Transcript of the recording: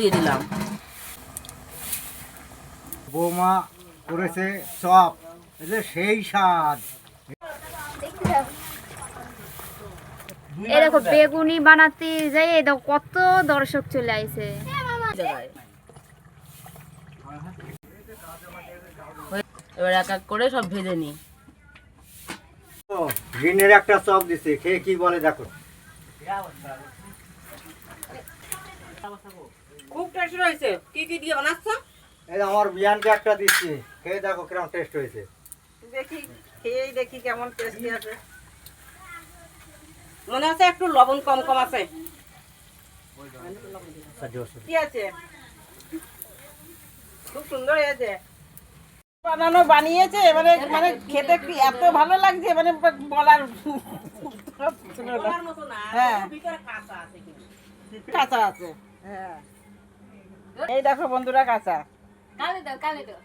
দিয়ে দিলাম। বৌমা করেছে চপ, সেই স্বাদ। এই দেখো বেগুনি বানাতে যাই এই দেখো কত দর্শক চলে আইছে। এবার এক এক করে সব ভেজে নিই। ঋণের একটা চপ দিছে, খেয়ে কি বলে দেখো। খুব টেস্ট হয়েছে। কি কি দিয়ে বানাচ্ছো? এই যে আমার বিয়ানকে একটা দিচ্ছি, খেয়ে দেখো কিরকম টেস্ট হয়েছে। দেখি, খেয়েই দেখি কেমন টেস্টি আছে। মনে হচ্ছে একটু লবণ কম কম আছে। কি আছে? খুব সুন্দর হয়েছে। বানিয়েছে মানে মানে খেতে কি এত ভালো লাগছে মানে বলার হ্যাঁ কাঁচা আছে। হ্যাঁ এই দেখো বন্ধুরা কাঁচা। কালে দাও